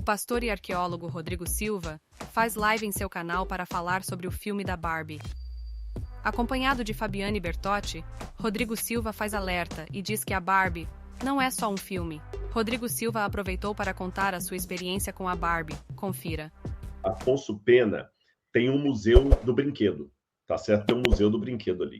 O pastor e arqueólogo Rodrigo Silva faz live em seu canal para falar sobre o filme da Barbie. Acompanhado de Fabiane Bertotti, Rodrigo Silva faz alerta e diz que a Barbie não é só um filme. Rodrigo Silva aproveitou para contar a sua experiência com a Barbie. Confira. Afonso Pena tem um museu do brinquedo, tá certo? Tem um museu do brinquedo ali.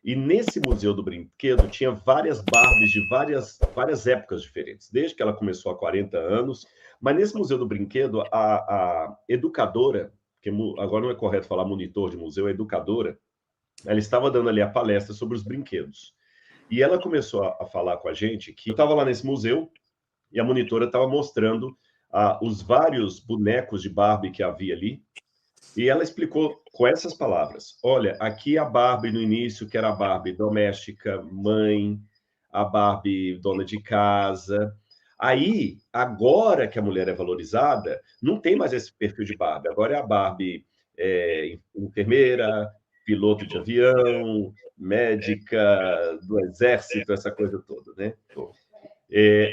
E nesse museu do brinquedo tinha várias Barbies de várias épocas diferentes, desde que ela começou há 40 anos. Mas nesse museu do brinquedo, a educadora, que agora não é correto falar monitor de museu, é educadora, ela estava dando ali a palestra sobre os brinquedos. E ela começou a falar com a gente que estava lá nesse museu e a monitora estava mostrando os vários bonecos de Barbie que havia ali. E ela explicou com essas palavras: olha, aqui a Barbie no início, que era a Barbie doméstica, mãe, a Barbie dona de casa. Aí, agora que a mulher é valorizada, não tem mais esse perfil de Barbie. Agora é a Barbie enfermeira, piloto de avião, médica do exército, essa coisa toda, né?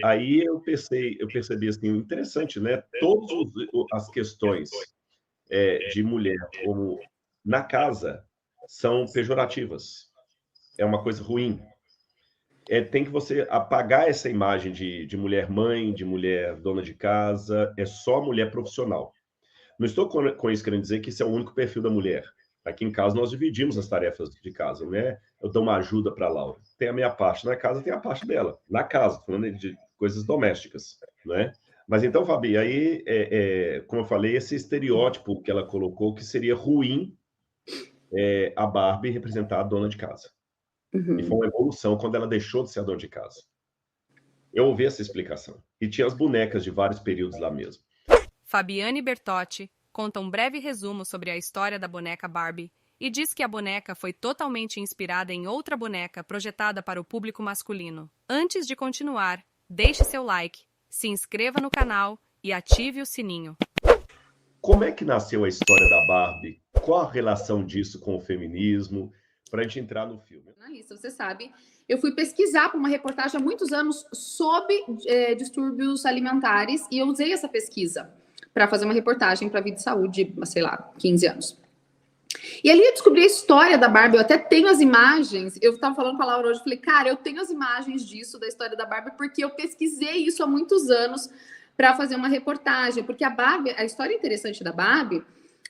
Aí eu percebi assim, interessante, né? Todas as questões de mulher como na casa são pejorativas. É uma coisa ruim. Tem que você apagar essa imagem de mulher mãe, de mulher dona de casa, é só mulher profissional. Não estou com isso querendo dizer que esse é o único perfil da mulher. Aqui em casa nós dividimos as tarefas de casa, né? Eu dou uma ajuda para a Laura. Tem a minha parte na casa, tem a parte dela. Na casa, falando de coisas domésticas, né? Mas então, Fabi, aí, como eu falei, esse estereótipo que ela colocou, que seria ruim a Barbie representar a dona de casa. Uhum. E foi uma evolução quando ela deixou de ser a dona de casa. Eu ouvi essa explicação. E tinha as bonecas de vários períodos lá mesmo. Fabiane Bertotti conta um breve resumo sobre a história da boneca Barbie e diz que a boneca foi totalmente inspirada em outra boneca projetada para o público masculino. Antes de continuar, deixe seu like, se inscreva no canal e ative o sininho. Como é que nasceu a história da Barbie? Qual a relação disso com o feminismo? Para a gente entrar no filme. Jornalista, você sabe, eu fui pesquisar para uma reportagem há muitos anos sobre distúrbios alimentares e eu usei essa pesquisa para fazer uma reportagem para a Vida e Saúde, sei lá, 15 anos. E ali eu descobri a história da Barbie, eu até tenho as imagens, eu estava falando com a Laura hoje, falei, cara, eu tenho as imagens disso, da história da Barbie, porque eu pesquisei isso há muitos anos para fazer uma reportagem, porque a Barbie, a história interessante da Barbie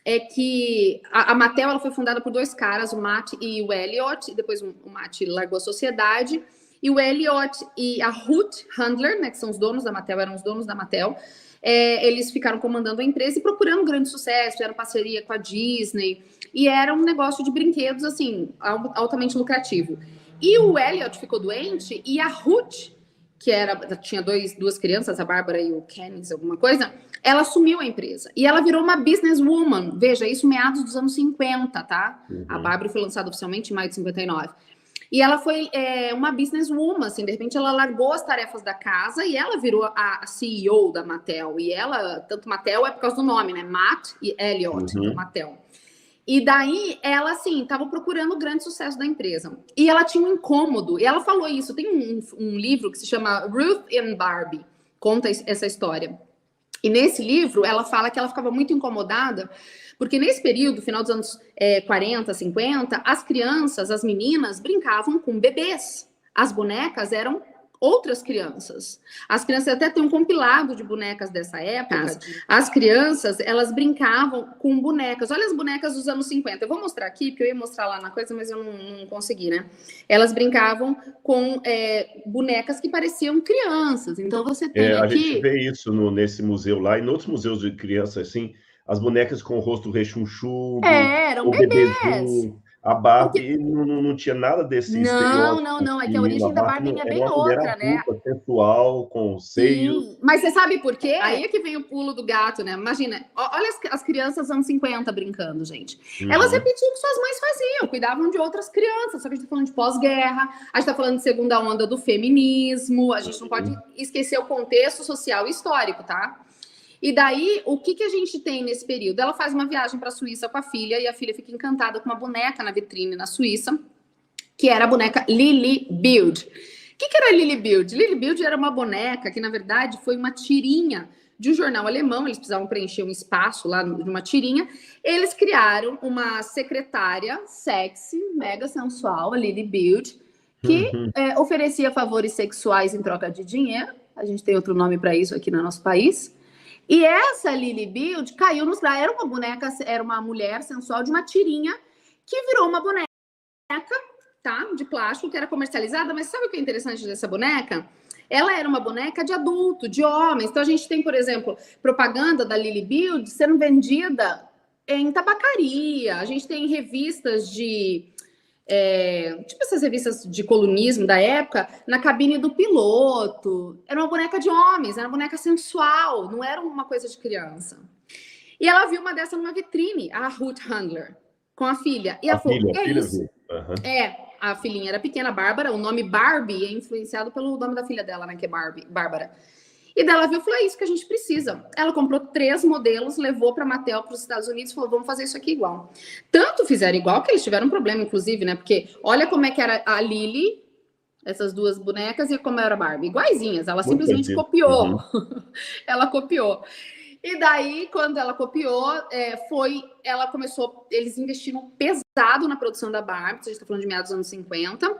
é que a Mattel ela foi fundada por dois caras, o Matt e o Elliot, depois o Matt largou a sociedade, e o Elliot e a Ruth Handler, né, que são os donos da Mattel, eram os donos da Mattel, eles ficaram comandando a empresa e procurando grande sucesso, era parceria com a Disney, e era um negócio de brinquedos, assim, altamente lucrativo. E o Elliot ficou doente, e a Ruth, que tinha duas crianças, a Bárbara e o Kennis, alguma coisa, ela assumiu a empresa. E ela virou uma businesswoman. Veja, isso meados dos anos 50, tá? Uhum. A Barbie foi lançada oficialmente em maio de 59. E ela foi uma businesswoman, assim, de repente ela largou as tarefas da casa e ela virou a CEO da Mattel. E ela, tanto Mattel é por causa do nome, né? Matt e Elliot, então Mattel. E daí, ela, assim, estava procurando o grande sucesso da empresa. E ela tinha um incômodo, e ela falou isso. Tem um livro que se chama Ruth and Barbie, conta essa história. E nesse livro, ela fala que ela ficava muito incomodada, porque nesse período, final dos anos 40, 50, as crianças, as meninas, brincavam com bebês. As bonecas eram outras crianças. As crianças até tem um compilado de bonecas dessa época. As crianças, elas brincavam com bonecas. Olha as bonecas dos anos 50. Eu vou mostrar aqui, porque eu ia mostrar lá na coisa, mas eu não consegui, né? Elas brincavam com bonecas que pareciam crianças. Então, você tem aqui... A gente vê isso nesse museu lá, e em outros museus de crianças, assim, as bonecas com o rosto rechonchudo, eram bebês. A Barbie não tinha nada desse estereótipo. Não. É que a origem da Barbie é bem outra, né? Adulta, sensual, com seios. Sim, mas você sabe por quê? Aí é que vem o pulo do gato, né? Imagina, olha as crianças dos anos 50 brincando, gente. Elas repetiam o que suas mães faziam, cuidavam de outras crianças. Só que a gente tá falando de pós-guerra, a gente tá falando de segunda onda do feminismo, a gente não pode esquecer o contexto social e histórico, tá? E daí, o que a gente tem nesse período? Ela faz uma viagem para a Suíça com a filha, e a filha fica encantada com uma boneca na vitrine na Suíça, que era a boneca Lily Build. O que era Lily Build? Lily Build era uma boneca que, na verdade, foi uma tirinha de um jornal alemão, eles precisavam preencher um espaço lá numa tirinha, eles criaram uma secretária sexy, mega sensual, a Lily Bild, que oferecia favores sexuais em troca de dinheiro. A gente tem outro nome para isso aqui no nosso país. E essa Lily Bild caiu nos braços. Era uma boneca, era uma mulher sensual de uma tirinha que virou uma boneca, tá? De plástico, que era comercializada. Mas sabe o que é interessante dessa boneca? Ela era uma boneca de adulto, de homens. Então a gente tem, por exemplo, propaganda da Lily Bild sendo vendida em tabacaria. A gente tem revistas de... tipo essas revistas de colunismo da época, na cabine do piloto. Era uma boneca de homens, era uma boneca sensual, não era uma coisa de criança. E ela viu uma dessa numa vitrine, a Ruth Handler, com a filha. E ela falou, é isso. A filhinha era pequena, Bárbara. O nome Barbie é influenciado pelo nome da filha dela, né, que é Bárbara. E dela viu e falou, é isso que a gente precisa. Ela comprou 3 modelos, levou para a Mattel, para os Estados Unidos, e falou, vamos fazer isso aqui igual. Tanto fizeram igual que eles tiveram um problema, inclusive, né? Porque olha como é que era a Lily, essas 2 bonecas, e como era a Barbie. Iguaizinhas, ela simplesmente copiou. Ela copiou. E daí, quando ela copiou, ela começou, eles investiram pesado na produção da Barbie, a gente está falando de meados dos anos 50,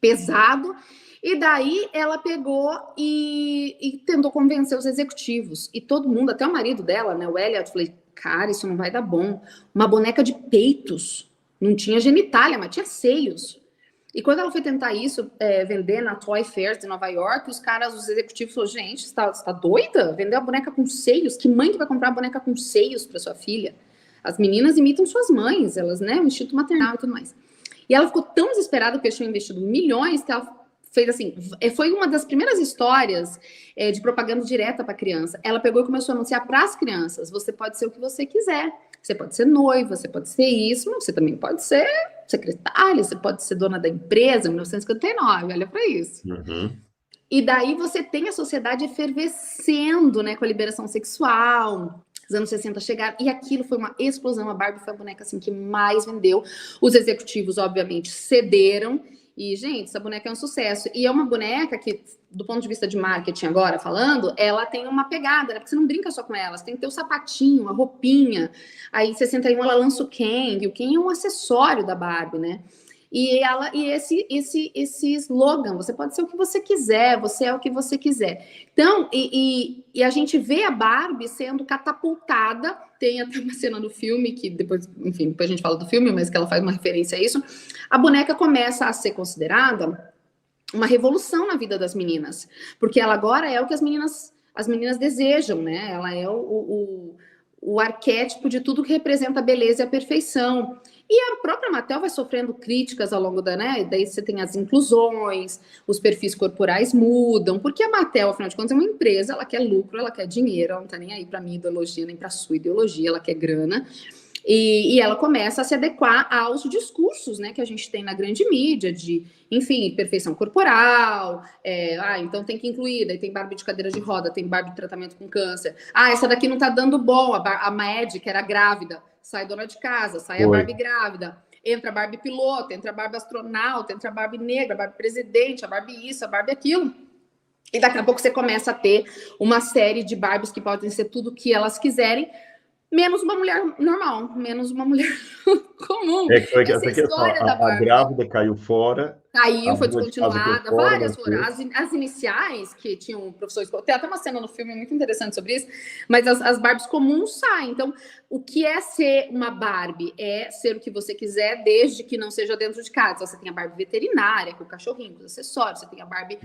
pesado. E daí ela pegou e tentou convencer os executivos. E todo mundo, até o marido dela, né, o Elliot, falei, cara, isso não vai dar bom. Uma boneca de peitos. Não tinha genitália, mas tinha seios. E quando ela foi tentar isso, vender na Toy Fair de Nova York, os executivos falaram, gente, você tá doida? Vender uma boneca com seios? Que mãe que vai comprar uma boneca com seios para sua filha? As meninas imitam suas mães, elas, né, o instinto maternal e tudo mais. E ela ficou tão desesperada porque tinha investido milhões que ela fez assim, foi uma das primeiras histórias de propaganda direta para criança. Ela pegou e começou a anunciar para as crianças, você pode ser o que você quiser. Você pode ser noiva, você pode ser isso, mas você também pode ser secretária, você pode ser dona da empresa, 1959, olha para isso. E daí você tem a sociedade efervescendo, né, com a liberação sexual. Os anos 60 chegaram, e aquilo foi uma explosão. A Barbie foi a boneca assim, que mais vendeu. Os executivos, obviamente, cederam. E, gente, essa boneca é um sucesso. E é uma boneca que, do ponto de vista de marketing agora, falando, ela tem uma pegada, né? Porque você não brinca só com ela, você tem que ter o sapatinho, a roupinha. Aí, em 61, ela lança o Ken. O Ken é um acessório da Barbie, né? E esse slogan, você pode ser o que você quiser, você é o que você quiser. Então, e a gente vê a Barbie sendo catapultada, tem até uma cena no filme, que depois, enfim, depois a gente fala do filme, mas que ela faz uma referência a isso, a boneca começa a ser considerada uma revolução na vida das meninas, porque ela agora é o que as meninas desejam, né? Ela é o arquétipo de tudo que representa a beleza e a perfeição. E a própria Mattel vai sofrendo críticas ao longo da, né? Daí você tem as inclusões, os perfis corporais mudam, porque a Mattel, afinal de contas, é uma empresa, ela quer lucro, ela quer dinheiro, ela não tá nem aí para minha ideologia, nem para sua ideologia, ela quer grana. E ela começa a se adequar aos discursos, né, que a gente tem na grande mídia, de, enfim, perfeição corporal, então tem que incluir, daí tem Barbie de cadeira de roda, tem Barbie de tratamento com câncer. Essa daqui não tá dando bom, a Mad, que era grávida, sai dona de casa, sai a Barbie grávida, entra a Barbie piloto, entra a Barbie astronauta, entra a Barbie negra, a Barbie presidente, a Barbie isso, a Barbie aquilo. E daqui a pouco você começa a ter uma série de Barbies que podem ser tudo o que elas quiserem, menos uma mulher normal, menos uma mulher comum. Essa história da Barbie. A grávida caiu fora. Caiu, foi descontinuada, várias foram. As iniciais, que tinham professores... Tem até uma cena no filme muito interessante sobre isso, mas as Barbies comuns saem. Então, o que é ser uma Barbie? É ser o que você quiser, desde que não seja dentro de casa. Então, você tem a Barbie veterinária, com o cachorrinho, com os acessórios, você tem a Barbie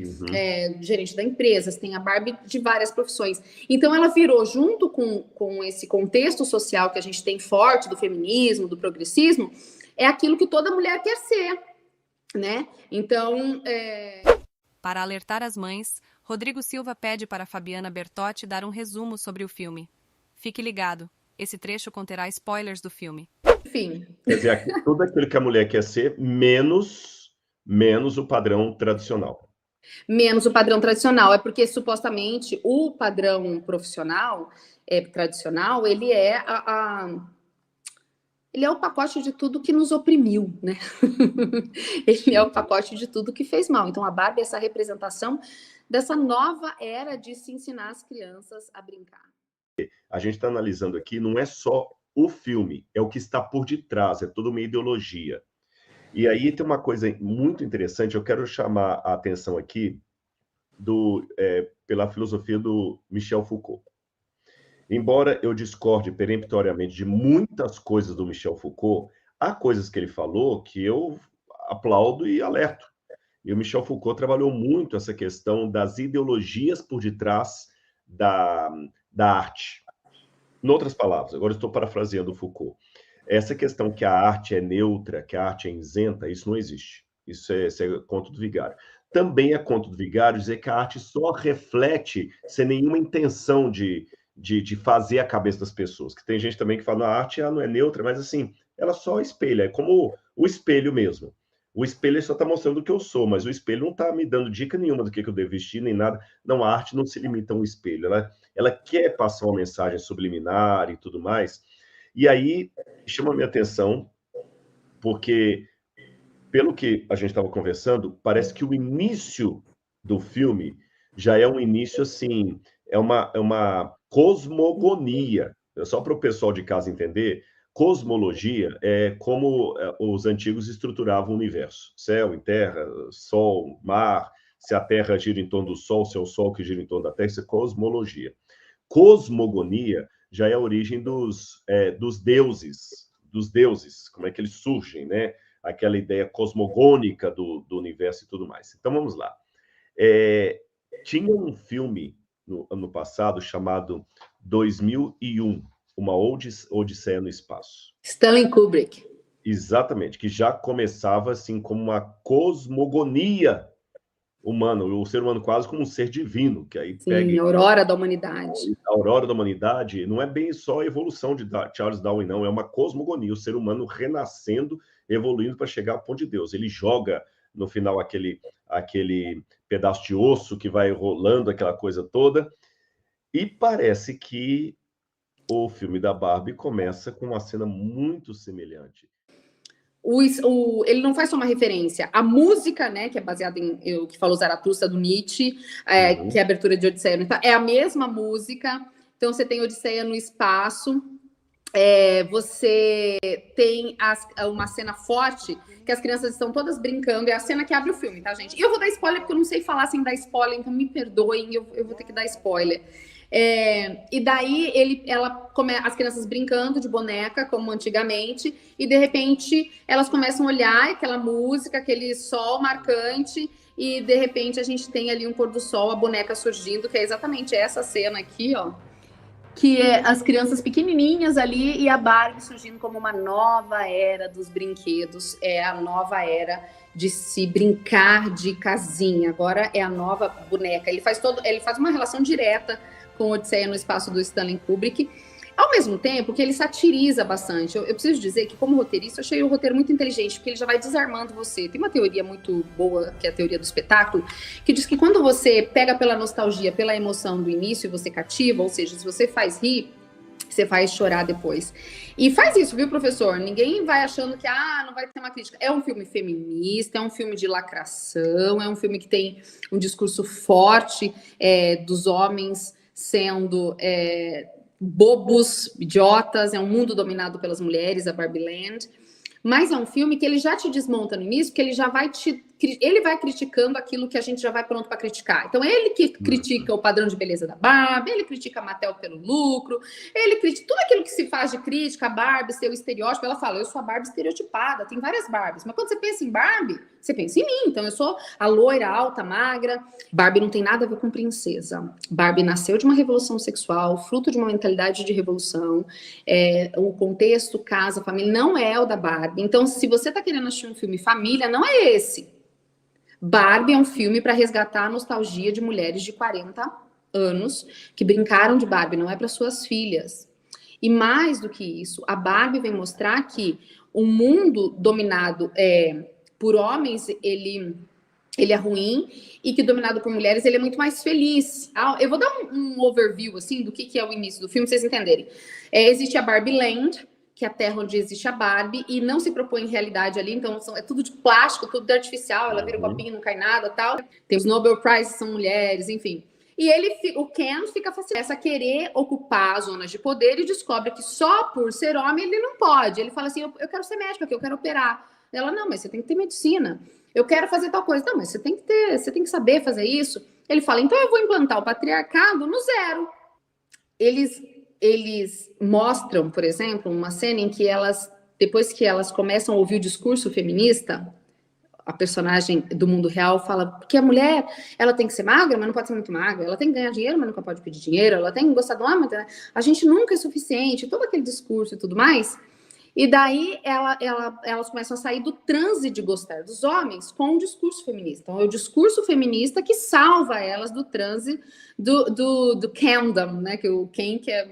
gerente da empresa, você tem a Barbie de várias profissões. Então, ela virou, junto com esse contexto social que a gente tem forte, do feminismo, do progressismo, é aquilo que toda mulher quer ser. Né? Então, Para alertar as mães, Rodrigo Silva pede para Fabiana Bertotti dar um resumo sobre o filme. Fique ligado, esse trecho conterá spoilers do filme. Enfim. Quer dizer, tudo aquilo que a mulher quer ser, menos o padrão tradicional. Menos o padrão tradicional, é porque supostamente o padrão profissional tradicional, ele é ele é o pacote de tudo que nos oprimiu, né? Ele é o pacote de tudo que fez mal. Então, a Barbie é essa representação dessa nova era de se ensinar as crianças a brincar. A gente está analisando aqui, não é só o filme, é o que está por detrás, é toda uma ideologia. E aí tem uma coisa muito interessante, eu quero chamar a atenção aqui pela filosofia do Michel Foucault. Embora eu discorde peremptoriamente de muitas coisas do Michel Foucault, há coisas que ele falou que eu aplaudo e alerto. E o Michel Foucault trabalhou muito essa questão das ideologias por detrás da arte. Em outras palavras, agora estou parafraseando o Foucault, essa questão que a arte é neutra, que a arte é isenta, isso não existe. Isso é conto do vigário. Também é conto do vigário dizer que a arte só reflete sem nenhuma intenção de fazer a cabeça das pessoas. Que tem gente também que fala, a arte não é neutra, mas assim, ela só espelha, é como o espelho mesmo. O espelho só está mostrando o que eu sou, mas o espelho não está me dando dica nenhuma do que eu devo vestir, nem nada. Não, a arte não se limita a um espelho. Ela quer passar uma mensagem subliminar e tudo mais. E aí, chama a minha atenção, porque, pelo que a gente estava conversando, parece que o início do filme já é um início, assim, é uma cosmogonia. Só para o pessoal de casa entender, cosmologia é como os antigos estruturavam o universo. Céu e terra, sol, mar, se a Terra gira em torno do Sol, se é o Sol que gira em torno da Terra, isso é cosmologia. Cosmogonia já é a origem dos deuses, como é que eles surgem, né? Aquela ideia cosmogônica do universo e tudo mais. Então, vamos lá. Tinha um filme no ano passado chamado 2001, Uma Odisseia no Espaço. Stanley Kubrick. Exatamente, que já começava assim como uma cosmogonia humana, o ser humano quase como um ser divino, que aí Sim, a aurora da humanidade. A aurora da humanidade não é bem só a evolução de Charles Darwin, não, é uma cosmogonia, o ser humano renascendo, evoluindo para chegar ao ponto de Deus. Ele joga no final aquele pedaço de osso que vai rolando, aquela coisa toda, e parece que o filme da Barbie começa com uma cena muito semelhante. Ele não faz só uma referência. A música, né, que é baseada em o que falou Zaratustra, do Nietzsche, que é a abertura de Odisseia no Espaço, é a mesma música. Então, você tem Odisseia no Espaço, você tem uma cena forte, que as crianças estão todas brincando, é a cena que abre o filme, tá, gente? E eu vou dar spoiler, porque eu não sei falar sem dar spoiler, então me perdoem, eu vou ter que dar spoiler. E daí as crianças brincando de boneca, como antigamente, e de repente elas começam a olhar aquela música, aquele sol marcante, e de repente a gente tem ali um pôr do sol, a boneca surgindo, que é exatamente essa cena aqui, ó, que é as crianças pequenininhas ali e a Barbie surgindo como uma nova era dos brinquedos, é a nova era de se brincar de casinha, agora é a nova boneca. Ele faz uma relação direta com Odisseia no Espaço do Stanley Kubrick, ao mesmo tempo que ele satiriza bastante. Eu preciso dizer que, como roteirista, eu achei o roteiro muito inteligente, porque ele já vai desarmando você. Tem uma teoria muito boa, que é a teoria do espetáculo, que diz que quando você pega pela nostalgia, pela emoção do início e você cativa, ou seja, se você faz rir, você faz chorar depois. E faz isso, viu, professor? Ninguém vai achando que não vai ter uma crítica. É um filme feminista, é um filme de lacração, é um filme que tem um discurso forte dos homens sendo bobos, idiotas, é um mundo dominado pelas mulheres, a Barbie Land, mas é um filme que ele já te desmonta no início, que ele já vai ele vai criticando aquilo que a gente já vai pronto para criticar. Então, ele que critica o padrão de beleza da Barbie, ele critica a Mattel pelo lucro, ele critica tudo aquilo que se faz de crítica, a Barbie, seu estereótipo. Ela fala, eu sou a Barbie estereotipada, tem várias Barbies, mas quando você pensa em Barbie, você pensa em mim. Então, eu sou a loira, alta, magra. Barbie não tem nada a ver com princesa. Barbie nasceu de uma revolução sexual, fruto de uma mentalidade de revolução. O contexto, casa, família, não é o da Barbie. Então, se você tá querendo assistir um filme família, não é esse. Barbie é um filme para resgatar a nostalgia de mulheres de 40 anos que brincaram de Barbie, não é para suas filhas. E mais do que isso, a Barbie vem mostrar que o mundo dominado por homens, ele é ruim, e que dominado por mulheres, ele é muito mais feliz. Eu vou dar um overview, assim, do que é o início do filme, pra vocês entenderem. Existe a Barbie Land, que é a terra onde existe a Barbie, e não se propõe realidade ali, então é tudo de plástico, tudo de artificial, ela vira o copinho, não cai nada, tal. Tem os Nobel Prize, são mulheres, enfim. E o Ken fica fascinado a querer ocupar zonas de poder e descobre que só por ser homem ele não pode. Ele fala assim, eu quero ser médica, eu quero operar. Ela, não, mas você tem que ter medicina. Eu quero fazer tal coisa. Não, mas você tem que saber fazer isso. Ele fala, então eu vou implantar o patriarcado no zero. Eles mostram, por exemplo, uma cena em que depois que elas começam a ouvir o discurso feminista, a personagem do mundo real fala que a mulher, ela tem que ser magra, mas não pode ser muito magra, ela tem que ganhar dinheiro, mas nunca pode pedir dinheiro, ela tem que gostar do homem, a gente nunca é suficiente, todo aquele discurso e tudo mais. E daí elas começam a sair do transe de gostar dos homens com o discurso feminista. Então, é o discurso feminista que salva elas do transe do Kingdom, né? Que o Ken quer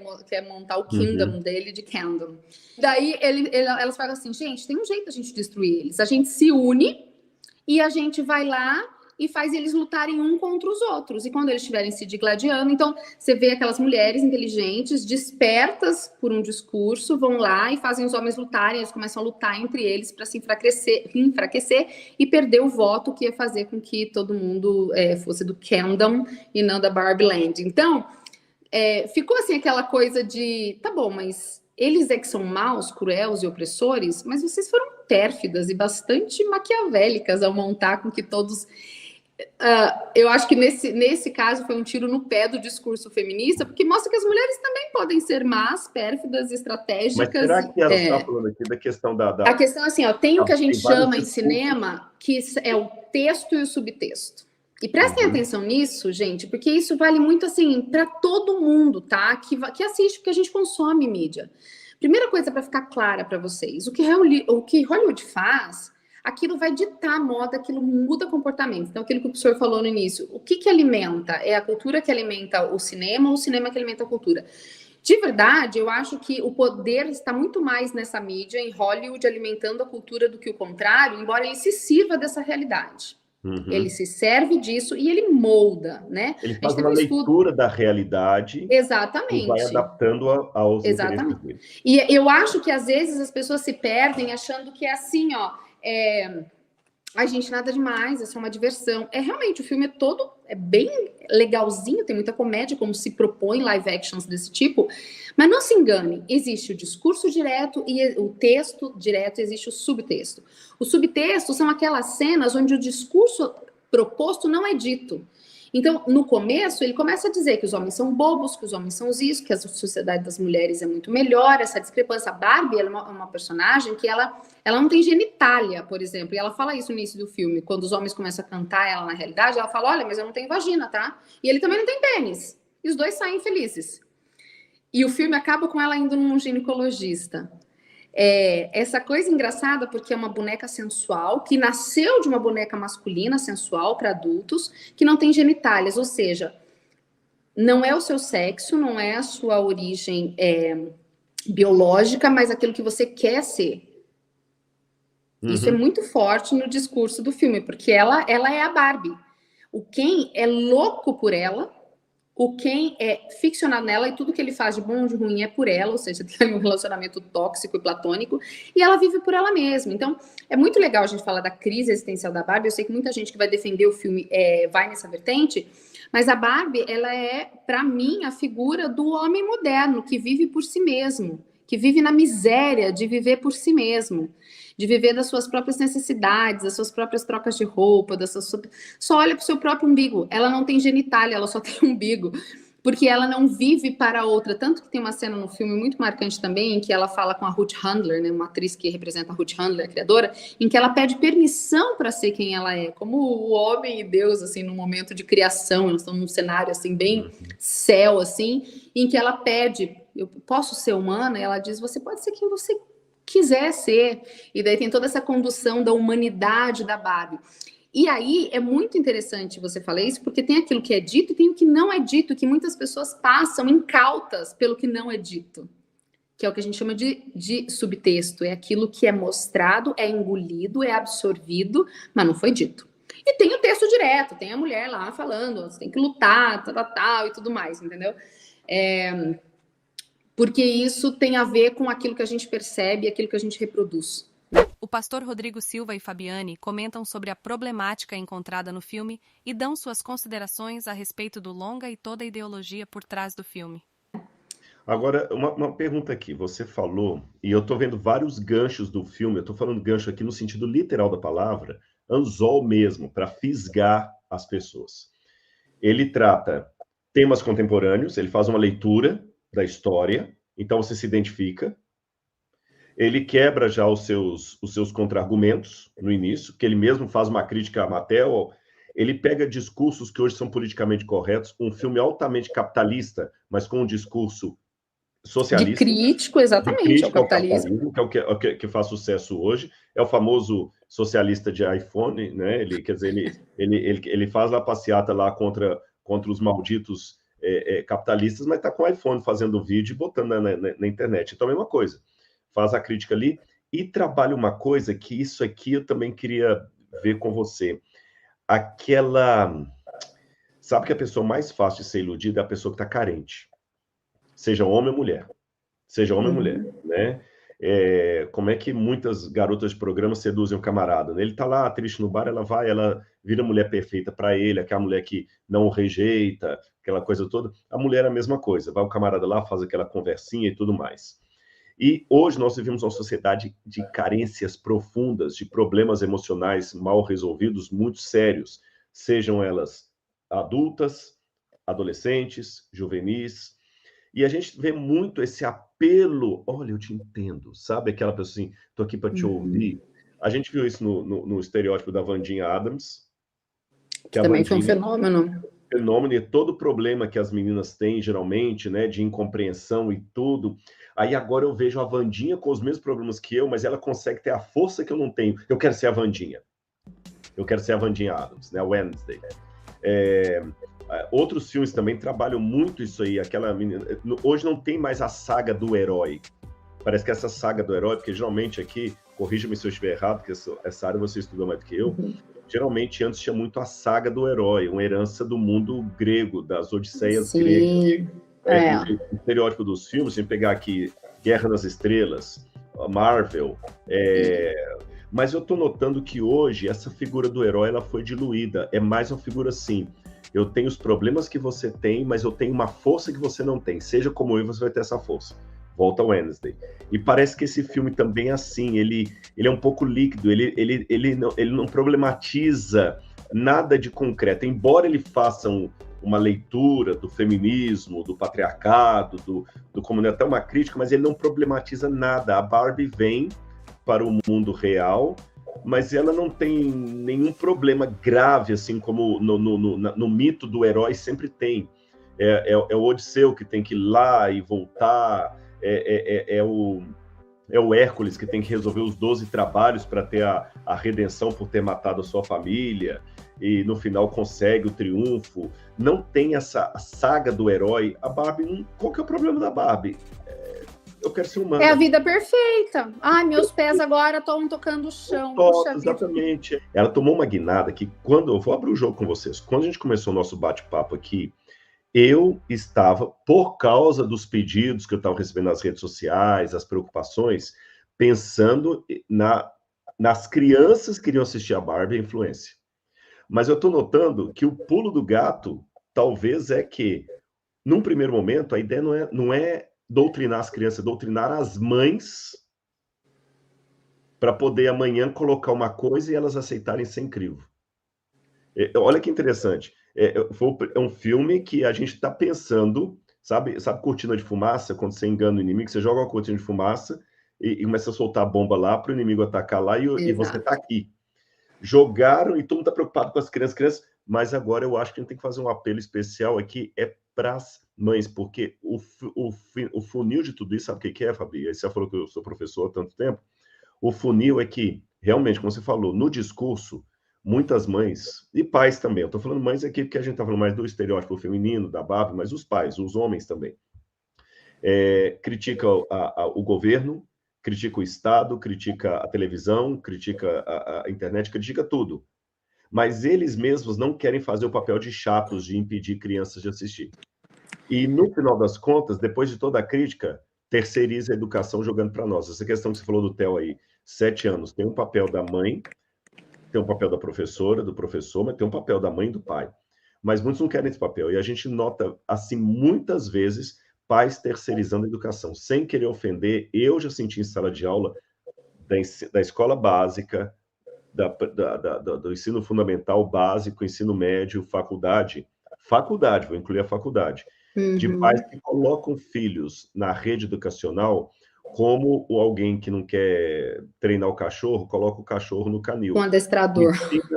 montar o Kingdom dele de Kingdom. Daí elas falam assim, gente, tem um jeito da gente destruir eles. A gente se une e a gente vai lá e faz eles lutarem um contra os outros. E quando eles estiverem se digladiando, então você vê aquelas mulheres inteligentes, despertas por um discurso, vão lá e fazem os homens lutarem, eles começam a lutar entre eles para se enfraquecer e perder o voto, que ia fazer com que todo mundo fosse do Kingdom e não da Barbie Land. Então, ficou assim aquela coisa de, tá bom, mas eles é que são maus, cruéis e opressores, mas vocês foram pérfidas e bastante maquiavélicas ao montar com que todos... eu acho que nesse caso foi um tiro no pé do discurso feminista, porque mostra que as mulheres também podem ser más, pérfidas, estratégicas. Mas será que ela está falando aqui da questão da... A questão é assim, tem o que a gente chama em cinema, que é o texto e o subtexto. E prestem atenção nisso, gente, porque isso vale muito assim para todo mundo, tá? Que assiste, porque a gente consome mídia. Primeira coisa para ficar clara para vocês, o que Hollywood faz, aquilo vai ditar a moda, aquilo muda comportamento. Então, aquilo que o professor falou no início, o que alimenta? É a cultura que alimenta o cinema ou o cinema que alimenta a cultura? De verdade, eu acho que o poder está muito mais nessa mídia, em Hollywood, alimentando a cultura do que o contrário, embora ele se sirva dessa realidade. Ele se serve disso e ele molda, né? Ele faz uma leitura da realidade. Exatamente. E vai adaptando aos interesses dele. E eu acho que às vezes as pessoas se perdem achando que é assim, ó, a gente, nada demais, é só uma diversão. Realmente, o filme todo é bem legalzinho, tem muita comédia, como se propõe live actions desse tipo, mas não se engane, existe o discurso direto e o texto direto, existe o subtexto. O subtexto são aquelas cenas onde o discurso proposto não é dito. Então, no começo, ele começa a dizer que os homens são bobos, que os homens são isso, que a sociedade das mulheres é muito melhor, essa discrepância. A Barbie ela é uma personagem que ela não tem genitália, por exemplo, e ela fala isso no início do filme, quando os homens começam a cantar ela na realidade, ela fala, olha, mas eu não tenho vagina, tá? E ele também não tem pênis. E os dois saem felizes. E o filme acaba com ela indo num ginecologista. Essa coisa engraçada, porque é uma boneca sensual, que nasceu de uma boneca masculina sensual para adultos, que não tem genitálias, ou seja, não é o seu sexo, não é a sua origem biológica, mas aquilo que você quer ser. Isso é muito forte no discurso do filme, porque ela é a Barbie. O Ken é louco por ela, o Ken é ficcionado nela e tudo que ele faz de bom ou de ruim é por ela, ou seja, tem um relacionamento tóxico e platônico, e ela vive por ela mesma. Então, é muito legal a gente falar da crise existencial da Barbie. Eu sei que muita gente que vai defender o filme vai nessa vertente, mas a Barbie, ela é, para mim, a figura do homem moderno, que vive por si mesmo, que vive na miséria de viver por si mesmo, de viver das suas próprias necessidades, das suas próprias trocas de roupa, só olha para o seu próprio umbigo. Ela não tem genitália, ela só tem umbigo, porque ela não vive para outra. Tanto que tem uma cena no filme muito marcante também, em que ela fala com a Ruth Handler, né, uma atriz que representa a Ruth Handler, a criadora, em que ela pede permissão para ser quem ela é, como o homem e Deus, assim, no momento de criação. Eles estão num cenário, assim, bem céu, assim, em que ela pede, eu posso ser humana? E ela diz, você pode ser quem você quiser ser. E daí tem toda essa condução da humanidade da Barbie. E aí é muito interessante você falar isso, porque tem aquilo que é dito e tem o que não é dito, que muitas pessoas passam incautas pelo que não é dito, que é o que a gente chama de subtexto. É aquilo que é mostrado, é engolido, é absorvido, mas não foi dito. E tem o texto direto, tem a mulher lá falando, você tem que lutar, tal, e tudo mais, entendeu? porque isso tem a ver com aquilo que a gente percebe, aquilo que a gente reproduz. O pastor Rodrigo Silva e Fabiane comentam sobre a problemática encontrada no filme e dão suas considerações a respeito do longa e toda a ideologia por trás do filme. Agora, uma pergunta aqui. Você falou, e eu estou vendo vários ganchos do filme, eu estou falando gancho aqui no sentido literal da palavra, anzol mesmo, para fisgar as pessoas. Ele trata temas contemporâneos, ele faz uma leitura da história, então você se identifica. Ele quebra já os seus contra-argumentos no início, que ele mesmo faz uma crítica à Mattel. Ele pega discursos que hoje são politicamente corretos, um filme altamente capitalista, mas com um discurso socialista. De crítico, exatamente, ao capitalismo. Que é o que faz sucesso hoje. É o famoso socialista de iPhone, né? Quer dizer, ele faz a passeata lá contra os malditos capitalistas, mas está com o iPhone fazendo vídeo e botando na internet. Então, é a mesma coisa. Faz a crítica ali e trabalha uma coisa que isso aqui eu também queria ver com você. Sabe que a pessoa mais fácil de ser iludida é a pessoa que está carente. Seja homem ou mulher. Seja homem ou mulher, né? Como é que muitas garotas de programa seduzem o camarada, né? Ele tá lá triste no bar, ela vira a mulher perfeita para ele, aquela mulher que não o rejeita, aquela coisa toda. A mulher é a mesma coisa. Vai o camarada lá, faz aquela conversinha e tudo mais. E hoje nós vivemos uma sociedade de carências profundas, de problemas emocionais mal resolvidos, muito sérios, sejam elas adultas, adolescentes, juvenis. E a gente vê muito esse apelo, olha, eu te entendo, sabe? Aquela pessoa assim, tô aqui para te ouvir. A gente viu isso no estereótipo da Wandinha Adams. Que também foi um fenômeno. E todo problema que as meninas têm, geralmente, né, de incompreensão e tudo. Aí agora eu vejo a Wandinha com os mesmos problemas que eu, mas ela consegue ter a força que eu não tenho. Eu quero ser a Wandinha. Eu quero ser a Wandinha Adams, né, a Wednesday. Outros filmes também trabalham muito isso aí. Aquela menina... Hoje não tem mais a saga do herói. Parece que essa saga do herói, porque geralmente aqui, corrija-me se eu estiver errado, porque essa área você estudou mais do que eu, geralmente antes tinha muito a saga do herói, uma herança do mundo grego, das odisseias gregas. O estereótipo dos filmes, se pegar aqui Guerra nas Estrelas, Marvel, mas eu estou notando que hoje essa figura do herói ela foi diluída. É mais uma figura assim, eu tenho os problemas que você tem, mas eu tenho uma força que você não tem. Seja como eu, você vai ter essa força. Volta ao Wednesday. E parece que esse filme também é assim, ele é um pouco líquido, ele não problematiza nada de concreto, embora ele faça uma leitura do feminismo, do patriarcado, do comunismo, até uma crítica, mas ele não problematiza nada. A Barbie vem para o mundo real, mas ela não tem nenhum problema grave, assim como no mito do herói sempre tem. É o Odisseu que tem que ir lá e voltar, é o Hércules que tem que resolver os 12 trabalhos para ter a redenção por ter matado a sua família, e no final consegue o triunfo. Não tem essa saga do herói. A Barbie, qual que é o problema da Barbie? Eu quero ser humana. É a vida perfeita. Ai, meus pés agora estão tocando o chão. Exatamente. Ela tomou uma guinada que, quando eu vou abrir o jogo com vocês, quando a gente começou o nosso bate-papo aqui, eu estava, por causa dos pedidos que eu estava recebendo nas redes sociais, as preocupações, pensando nas crianças que iriam assistir a Barbie e a influência. Mas eu estou notando que o pulo do gato, talvez, é que, num primeiro momento, a ideia não é doutrinar as crianças, é doutrinar as mães para poder amanhã colocar uma coisa e elas aceitarem sem crivo. Olha que interessante. É um filme que a gente está pensando, sabe cortina de fumaça? Quando você engana o inimigo, você joga uma cortina de fumaça e começa a soltar a bomba lá para o inimigo atacar lá e você está aqui. Jogaram e todo mundo está preocupado com as crianças, mas agora eu acho que a gente tem que fazer um apelo especial aqui, para as mães, porque o funil de tudo isso, sabe o que é, Fabi? Você já falou que eu sou professor há tanto tempo. O funil é que, realmente, como você falou, no discurso, muitas mães, e pais também, eu estou falando mães aqui porque a gente está falando mais do estereótipo feminino, da Barbie, mas os pais, os homens também, critica o governo, critica o Estado, critica a televisão, critica a internet, critica tudo. Mas eles mesmos não querem fazer o papel de chatos, de impedir crianças de assistir. E, no final das contas, depois de toda a crítica, terceiriza a educação jogando para nós. Essa questão que você falou do Theo aí, 7 anos, tem um papel da mãe, tem um papel da professora, do professor, mas tem um papel da mãe e do pai. Mas muitos não querem esse papel. E a gente nota, assim, muitas vezes, pais terceirizando a educação. Sem querer ofender, eu já senti em sala de aula da escola básica, do ensino fundamental básico, ensino médio, faculdade, vou incluir a faculdade, de pais que colocam filhos na rede educacional como alguém que não quer treinar o cachorro, coloca o cachorro no canil. Com adestrador.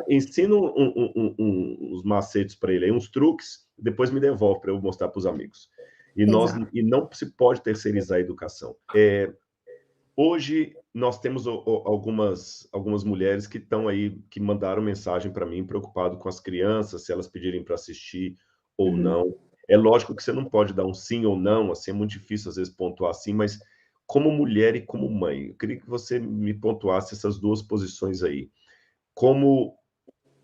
Ensina uns macetes para ele, uns truques, depois me devolve para eu mostrar para os amigos. E não se pode terceirizar a educação. Hoje, nós temos algumas mulheres que estão aí, que mandaram mensagem para mim, preocupado com as crianças, se elas pedirem para assistir ou não. É lógico que você não pode dar um sim ou não, assim, é muito difícil, às vezes, pontuar assim, mas como mulher e como mãe, eu queria que você me pontuasse essas duas posições aí. Como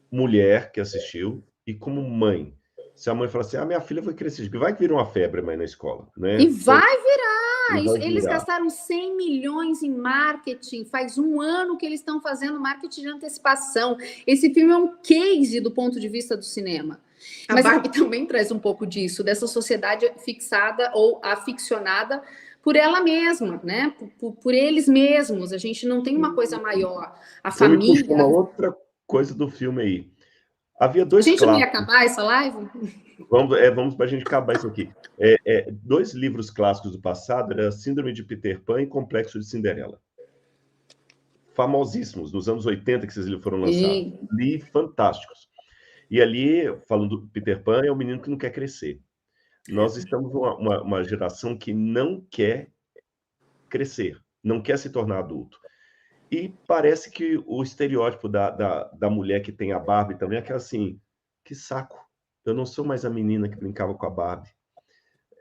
mulher que assistiu e como mãe. Se a mãe falar assim, minha filha vai crescer, vai que vira uma febre, mãe, na escola, né? E vai virar! Eles gastaram 100 milhões em marketing, faz 1 ano que eles estão fazendo marketing de antecipação. Esse filme é um case do ponto de vista do cinema. Mas a Barbie também traz um pouco disso, dessa sociedade fixada ou aficionada por ela mesma, né? Por eles mesmos. A gente não tem uma coisa maior. A Você família... me puxou uma outra coisa do filme aí. Havia dois clássicos. A gente não ia acabar essa live? Vamos para a gente acabar isso aqui. 2 livros clássicos do passado era Síndrome de Peter Pan e Complexo de Cinderela. Famosíssimos, nos anos 80 que esses livros foram lançados. Li, fantásticos. E ali, falando do Peter Pan, é o menino que não quer crescer. Nós estamos uma geração que não quer crescer, não quer se tornar adulto. E parece que o estereótipo da mulher que tem a Barbie também é aquela assim, que saco, eu não sou mais a menina que brincava com a Barbie.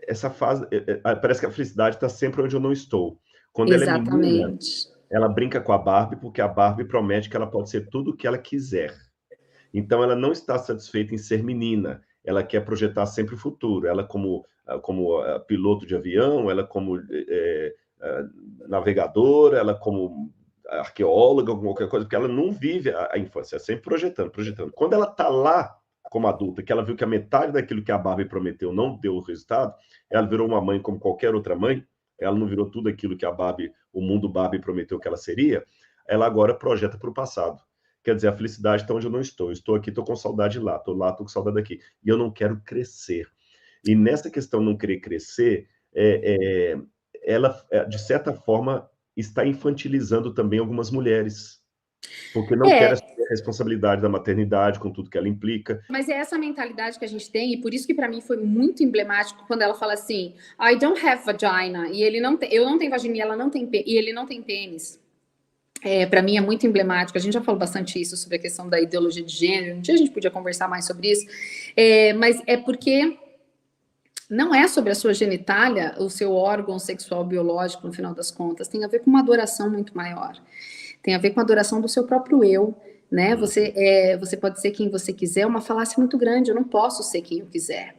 Essa fase, parece que a felicidade está sempre onde eu não estou. Quando ela é menina, ela brinca com a Barbie porque a Barbie promete que ela pode ser tudo o que ela quiser. Então, ela não está satisfeita em ser menina, ela quer projetar sempre o futuro. Ela como piloto de avião, ela como navegadora, ela como arqueóloga, qualquer coisa, porque ela não vive a infância, é sempre projetando. Quando ela está lá como adulta, que ela viu que a metade daquilo que a Barbie prometeu não deu o resultado, ela virou uma mãe como qualquer outra mãe, ela não virou tudo aquilo que o mundo Barbie prometeu que ela seria, ela agora projeta para o passado. Quer dizer, a felicidade está onde eu não estou. Eu estou aqui, estou com saudade lá, estou com saudade daqui. E eu não quero crescer. E nessa questão de não querer crescer, ela, de certa forma, está infantilizando também algumas mulheres. Porque não quer assumir a responsabilidade da maternidade, com tudo que ela implica. Mas é essa mentalidade que a gente tem, e por isso que para mim foi muito emblemático quando ela fala assim, I don't have vagina, e eu não tenho vagina, e ela não tem e ele não tem pênis. Para mim é muito emblemático, a gente já falou bastante isso sobre a questão da ideologia de gênero, um dia a gente podia conversar mais sobre isso, mas é porque não é sobre a sua genitália, o seu órgão sexual biológico, no final das contas, tem a ver com uma adoração muito maior, tem a ver com a adoração do seu próprio eu, né? Você pode ser quem você quiser, é uma falácia muito grande, eu não posso ser quem eu quiser.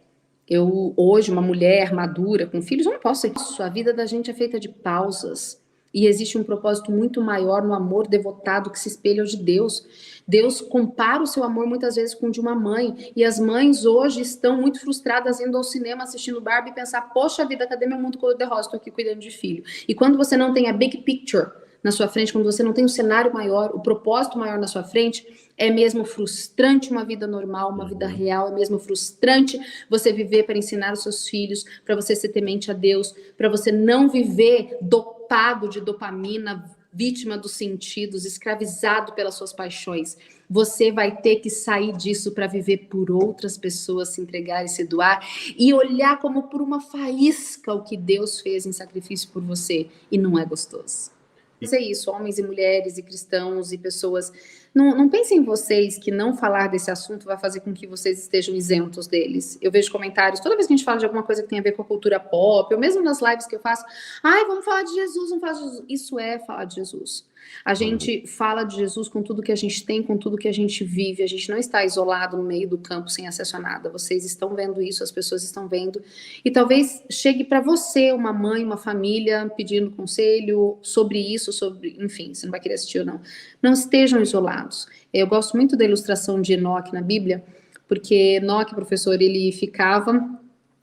Eu, hoje, uma mulher madura, com filhos, eu não posso ser isso. A vida da gente é feita de pausas. E existe um propósito muito maior no amor devotado que se espelha de Deus. Deus compara o seu amor muitas vezes com o de uma mãe. E as mães hoje estão muito frustradas indo ao cinema, assistindo Barbie e pensar, poxa vida, cadê meu mundo cor-de-rosa? Estou aqui cuidando de filho. E quando você não tem a big picture na sua frente, quando você não tem um cenário maior, o propósito maior na sua frente, é mesmo frustrante uma vida normal, uma vida real, é mesmo frustrante você viver para ensinar os seus filhos, para você ser temente a Deus, para você não viver dopado de dopamina, vítima dos sentidos, escravizado pelas suas paixões. Você vai ter que sair disso para viver por outras pessoas, se entregar e se doar, e olhar como por uma faísca o que Deus fez em sacrifício por você, e não é gostoso. Mas é isso, homens e mulheres e cristãos e pessoas, não pensem em vocês que não falar desse assunto vai fazer com que vocês estejam isentos deles. Eu vejo comentários, toda vez que a gente fala de alguma coisa que tem a ver com a cultura pop, ou mesmo nas lives que eu faço, vamos falar de Jesus, vamos falar de Jesus. Isso é falar de Jesus. A gente fala de Jesus com tudo que a gente tem, com tudo que a gente vive. A gente não está isolado no meio do campo sem acesso a nada. Vocês estão vendo isso, as pessoas estão vendo. E talvez chegue para você uma mãe, uma família pedindo conselho sobre isso, sobre, enfim, você não vai querer assistir ou não. Não estejam isolados. Eu gosto muito da ilustração de Enoque na Bíblia, porque Enoque, professor, ele ficava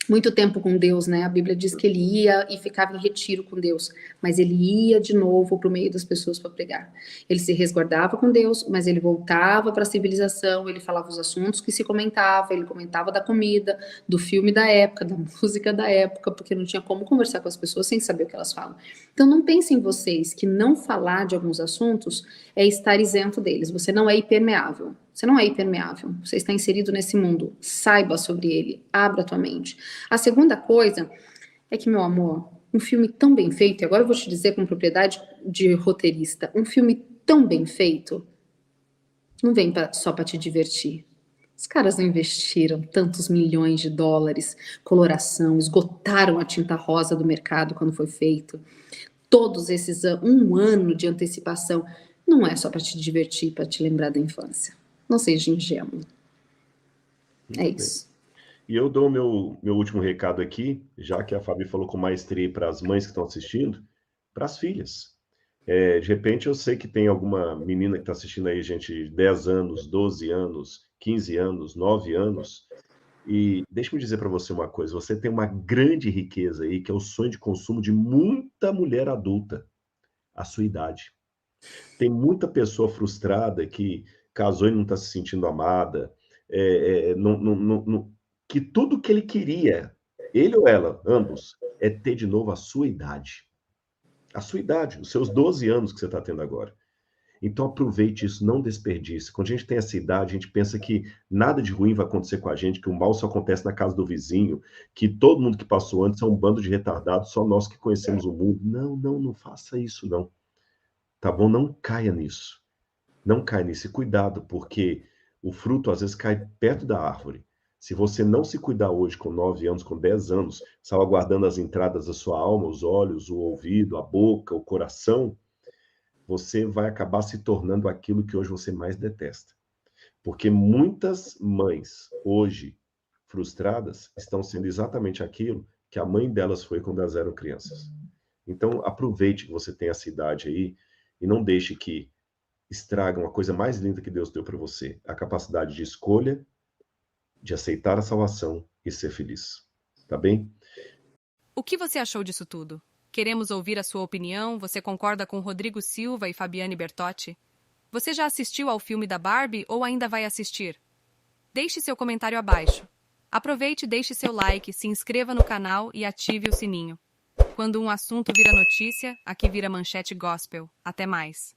muito tempo com Deus, né? A Bíblia diz que ele ia e ficava em retiro com Deus, mas ele ia de novo para o meio das pessoas para pregar. Ele se resguardava com Deus, mas ele voltava para a civilização, ele falava os assuntos que se comentava, ele comentava da comida, do filme da época, da música da época, porque não tinha como conversar com as pessoas sem saber o que elas falam. Então não pensem vocês que não falar de alguns assuntos é estar isento deles. Você não é impermeável. Você não é impermeável, você está inserido nesse mundo, saiba sobre ele, abra a tua mente. A segunda coisa é que, meu amor, um filme tão bem feito, e agora eu vou te dizer com propriedade de roteirista, um filme tão bem feito, não vem só para te divertir. Os caras não investiram tantos milhões de dólares, coloração, esgotaram a tinta rosa do mercado quando foi feito. Todos esses um ano de antecipação, não é só para te divertir, para te lembrar da infância. Não seja ingênuo. É isso. E eu dou meu último recado aqui, já que a Fabi falou com maestria para as mães que estão assistindo, para as filhas. De repente, eu sei que tem alguma menina que está assistindo aí, gente, de 10 anos, 12 anos, 15 anos, 9 anos. E deixa eu dizer para você uma coisa, você tem uma grande riqueza aí, que é o sonho de consumo de muita mulher adulta, a sua idade. Tem muita pessoa frustrada que casou e não está se sentindo amada, que tudo que ele queria, ele ou ela, ambos, é ter de novo a sua idade. A sua idade, os seus 12 anos que você está tendo agora. Então aproveite isso, não desperdice. Quando a gente tem essa idade, a gente pensa que nada de ruim vai acontecer com a gente, que o mal só acontece na casa do vizinho, que todo mundo que passou antes é um bando de retardados, só nós que conhecemos o mundo. Não faça isso, não. Tá bom? Não caia nisso. Não cai nisso. E cuidado, porque o fruto às vezes cai perto da árvore. Se você não se cuidar hoje com 9 anos, com 10 anos, salvaguardando as entradas da sua alma, os olhos, o ouvido, a boca, o coração, você vai acabar se tornando aquilo que hoje você mais detesta. Porque muitas mães, hoje, frustradas, estão sendo exatamente aquilo que a mãe delas foi quando elas eram crianças. Então, aproveite que você tem essa idade aí e não deixe que estragam a coisa mais linda que Deus deu para você, a capacidade de escolha, de aceitar a salvação e ser feliz. Tá bem? O que você achou disso tudo? Queremos ouvir a sua opinião. Você concorda com Rodrigo Silva e Fabiane Bertotti? Você já assistiu ao filme da Barbie ou ainda vai assistir? Deixe seu comentário abaixo. Aproveite e deixe seu like, se inscreva no canal e ative o sininho. Quando um assunto vira notícia, aqui vira Manchete Gospel. Até mais.